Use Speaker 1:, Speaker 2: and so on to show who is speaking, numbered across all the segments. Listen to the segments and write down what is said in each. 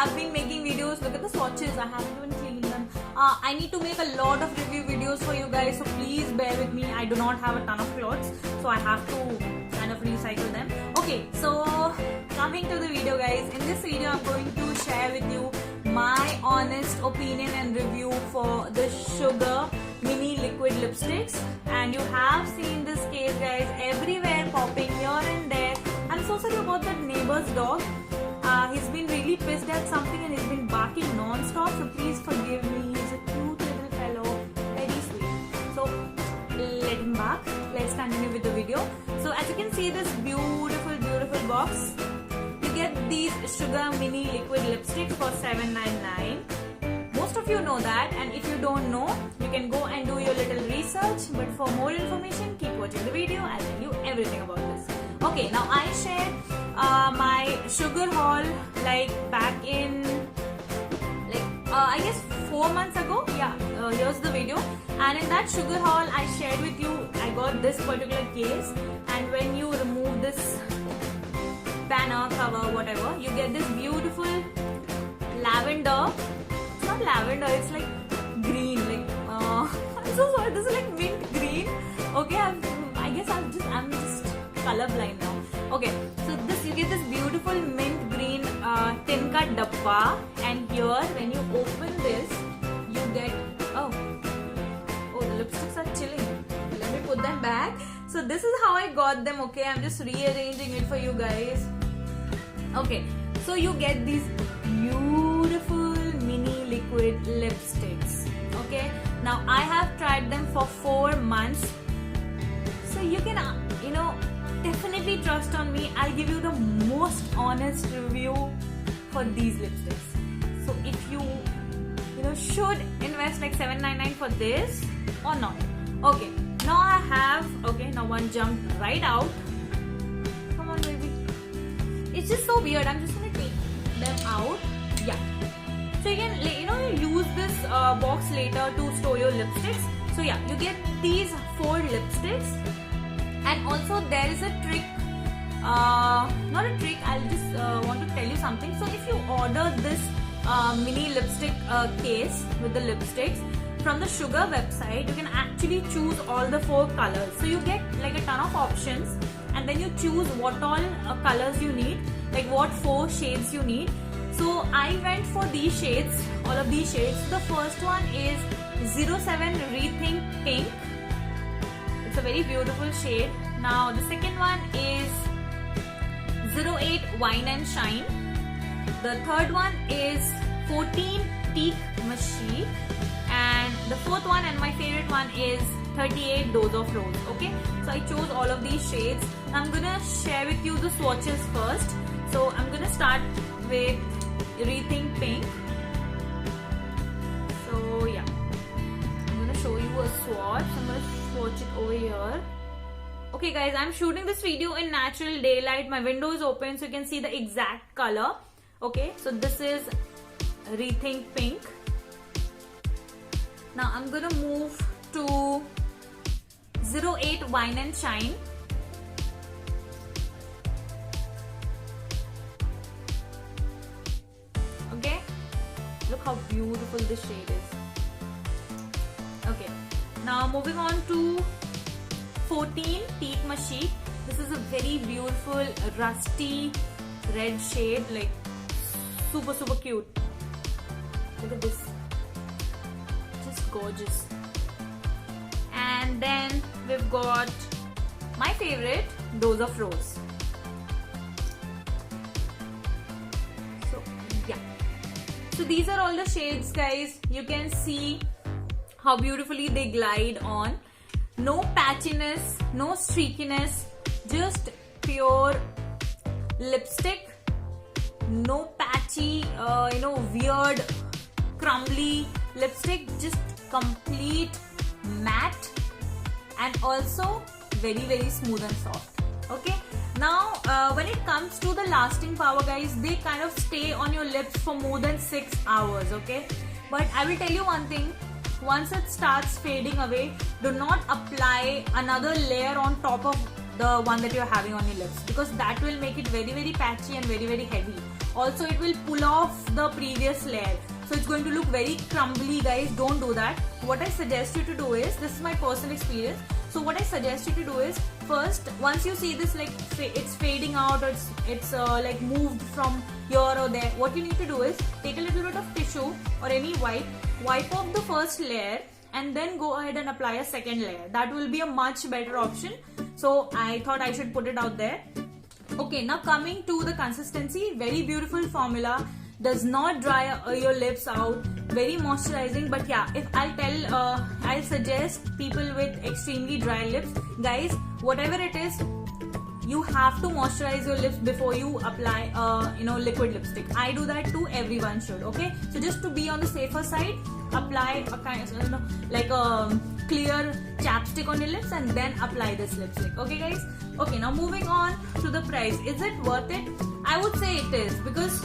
Speaker 1: have been making videos. Look at the swatches, I haven't even cleaned them. I need to make a lot of review videos for you guys, so please bear with me. I do not have a ton of clothes, so I have to kind of recycle them. Okay, so coming to the video guys, in this video I'm going to share with you my honest opinion and review for the Sugar mini liquid lipsticks. And you have seen this case guys everywhere, popping here and there. I'm so sorry about that neighbor's dog. He's been really pissed at something and he's been barking non-stop, so please forgive me. He's a cute little fellow, very sweet. So let him bark. Let's continue with the video. So as you can see, this beautiful box, you get these Sugar mini liquid lipsticks for $7.99. Most of you know that, and if you don't know, you can go and do your little research. But for more information, keep watching the video. I'll tell you everything about this. Okay, now I shared my Sugar haul like back in I guess 4 months ago. Yeah, here's the video. And in that Sugar haul, I shared with you I got this particular case, and when you remove this banner cover, whatever, you get this beautiful lavender. It's not lavender, it's like green. Like I'm so sorry, this is like mint green. Okay, I guess I'm just colorblind now. Okay, so you get this beautiful mint green tin ka dabba, and here when you open this, you get oh the lipsticks are chilling. Let me put them back. So this is how I got them. Okay, I'm just rearranging it for you guys. Okay, so you get these beautiful mini liquid lipsticks. Okay, now I have tried them for 4 months, so you can definitely trust on me. I'll give you the most honest review for these lipsticks. So if you should invest like $7.99 for this or not. Okay, now I have, now one jumped right out. Come on baby. It's just so weird. I'm just gonna take them out. Yeah. So you can use this box later to store your lipsticks. So yeah, you get these 4 lipsticks. And also there is a trick, not a trick, I'll just want to tell you something. So if you order this mini lipstick case with the lipsticks from the Sugar website, you can actually choose all the 4 colors. So you get like a ton of options, and then you choose what all colors you need, like what 4 shades you need. So I went for these shades, all of these shades. The first one is 07 Rethink Pink. It's a very beautiful shade. Now the second one is 08 Wine and Shine. The third one is 14 Teak Machique. And the fourth one and my favorite one is 38 Dose of Rose. Okay, so I chose all of these shades. Now I'm gonna share with you the swatches first. So I'm gonna start with Rethink Pink. So yeah, I'm gonna show you a swatch. I'm gonna swatch it over here. Okay guys, I'm shooting this video in natural daylight. My window is open so you can see the exact color. Okay, so this is Rethink Pink. Now I'm gonna move to 08 Wine and Shine. Okay, look how beautiful this shade is. Okay, now moving on to 14 Teak Machique. This is a very beautiful rusty red shade, like super cute. Look at this, just gorgeous. And then we've got my favorite, Dose of Rose. So yeah, so these are all the shades guys. You can see how beautifully they glide on. No patchiness, no streakiness, just pure lipstick. No patchy, weird, crumbly lipstick. Just complete matte, and also very smooth and soft. Okay. Now, when it comes to the lasting power, guys, they kind of stay on your lips for more than 6 hours. Okay. But I will tell you one thing. Once it starts fading away, do not apply another layer on top of the one that you're having on your lips, because that will make it very patchy and very heavy. Also, it will pull off the previous layer. So it's going to look very crumbly, guys. Don't do that. What I suggest you to do is, this is my personal experience. So what I suggest you to do is, first, once you see this like it's fading out, or it's like moved from here or there, what you need to do is take a little bit of tissue or any wipe off the first layer, and then go ahead and apply a second layer. That will be a much better option. So I thought I should put it out there. Okay, now coming to the consistency, very beautiful formula, does not dry your lips out, very moisturizing. But yeah, if I'll suggest people with extremely dry lips, guys, whatever it is, you have to moisturize your lips before you apply liquid lipstick. I do that too, everyone should. Okay, so just to be on the safer side, apply a kind of like a clear chapstick on your lips and then apply this lipstick. Okay guys, okay, now moving on to the price. Is it worth it? I would say it is, because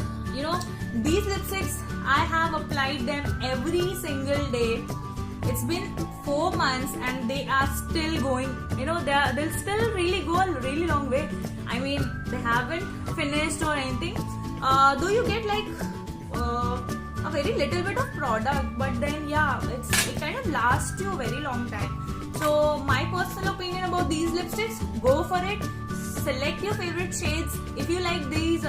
Speaker 1: these lipsticks, I have applied them every single day. It's been 4 months and they are still going, they'll still really go a really long way. I mean, they haven't finished or anything. Though you get like a very little bit of product, but then yeah, it kind of lasts you a very long time. So my personal opinion about these lipsticks, go for it. Select your favorite shades. If you like these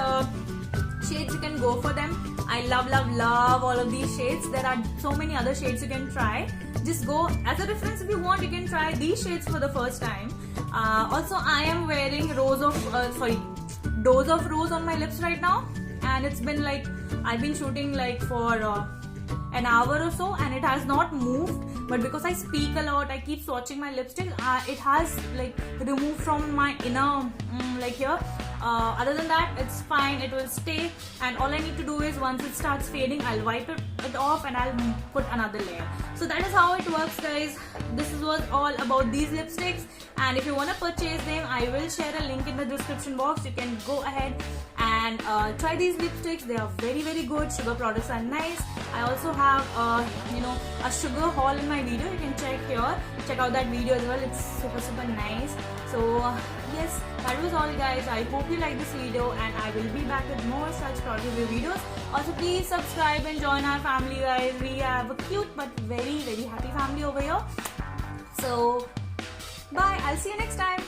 Speaker 1: shades, you can go for them. I love all of these shades. There are so many other shades you can try. Just go as a reference. If you want, you can try these shades for the first time. Also, I am wearing Dose of Rose on my lips right now, and it's been like, I've been shooting like for an hour or so, and it has not moved. But because I speak a lot, I keep swatching my lipstick, it has like removed from my inner like here. Other than that, it's fine, it will stay, and all I need to do is, once it starts fading, I'll wipe it off and I'll put another layer. So that is how it works, guys. This was all about these lipsticks, and if you want to purchase them, I will share a link in the description box. You can go ahead and try these lipsticks. They are very good. Sugar products are nice. I also have a sugar haul in my video. You can check out that video as well. It's super nice. So yes, that was all, guys. I hope you like this video, and I will be back with more such product review videos. Also, please subscribe and join our family, guys. We have a cute but very happy family over here. So bye, I'll see you next time.